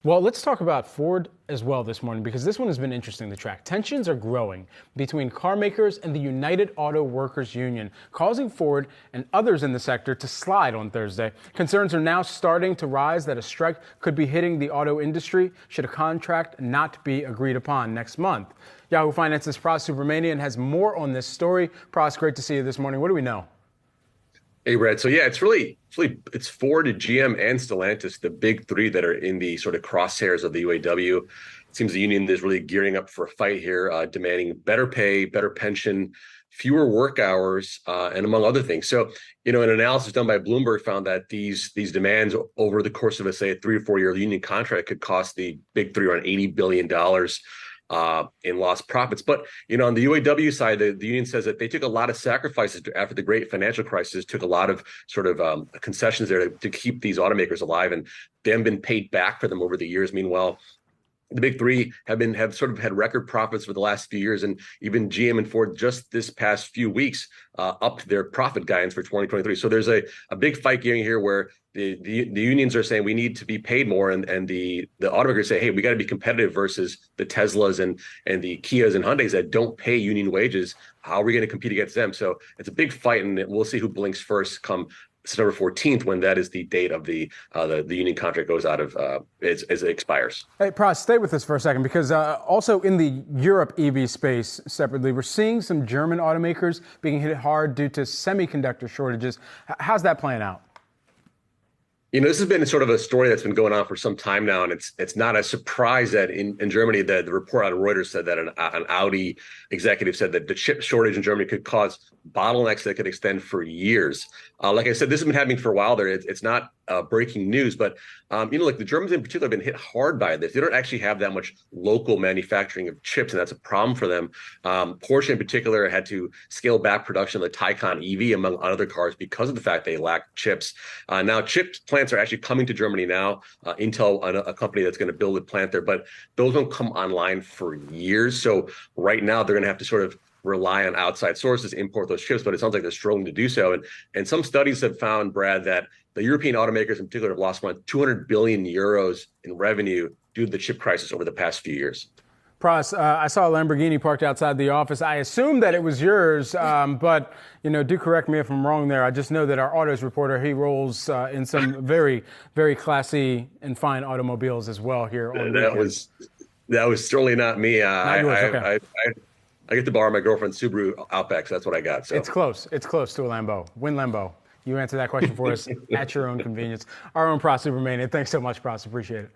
Well, let's talk about Ford as well this morning, because this one has been interesting to track. Tensions are growing between car makers and the United Auto Workers Union, causing Ford and others in the sector to slide on Thursday. Concerns are now starting to rise that a strike could be hitting the auto industry should a contract not be agreed upon next month. Yahoo Finance's Pras Subramanian has more on this story. Pras, great to see you this morning. What do we know? Hey, Brad. So yeah, it's Ford, GM, and Stellantis, the big three that are in the sort of crosshairs of the UAW. It seems the union is really gearing up for a fight here, demanding better pay, better pension, fewer work hours, and among other things. So, an analysis done by Bloomberg found that these demands over the course of a, say, a 3 or 4 year union contract could cost the big three around $80 billion in lost profits. But, on the UAW side, the union says that they took a lot of sacrifices after the great financial crisis, took a lot of sort of concessions there to keep these automakers alive, and they haven't been paid back for them over the years. Meanwhile, the big three have sort of had record profits for the last few years, and even GM and Ford just this past few weeks upped their profit guidance for 2023. So there's a big fight going here where the unions are saying we need to be paid more, and the automakers say, hey, we got to be competitive versus the Teslas and the Kias and Hyundais that don't pay union wages. How are we going to compete against them? So it's a big fight, and we'll see who blinks first come September 14th, when that is the date of the union contract goes out of as it expires. Hey, Pras, stay with us for a second, because also in the Europe EV space, separately, we're seeing some German automakers being hit hard due to semiconductor shortages. How's that playing out? This has been sort of a story that's been going on for some time now, and it's not a surprise that in Germany, the report out of Reuters said that an Audi executive said that the chip shortage in Germany could cause bottlenecks that could extend for years. Like I said, this has been happening for a while there. It's not breaking news, but like the Germans in particular have been hit hard by this. They don't actually have that much local manufacturing of chips, and that's a problem for them. Porsche in particular had to scale back production of the Taycan EV, among other cars, because of the fact they lack chips. Now, chip plants are actually coming to Germany now. Intel, a company that's going to build a plant there, but those won't come online for years. So right now they're going to have to sort of rely on outside sources, import those chips, but it sounds like they're struggling to do so. And some studies have found, Brad, that the European automakers in particular have lost around 200 billion euros in revenue due to the chip crisis over the past few years. Pras, I saw a Lamborghini parked outside the office. I assumed that it was yours, but do correct me if I'm wrong there. I just know that our autos reporter, he rolls in some very, very classy and fine automobiles as well here on weekends. That was certainly not me. Not yours, okay. I get to borrow my girlfriend's Subaru Outback, so that's what I got. So it's close. It's close to a Lambo. Win Lambo. You answer that question for us at your own convenience. Our own Pras Subramanian. Thanks so much, Pras. Appreciate it.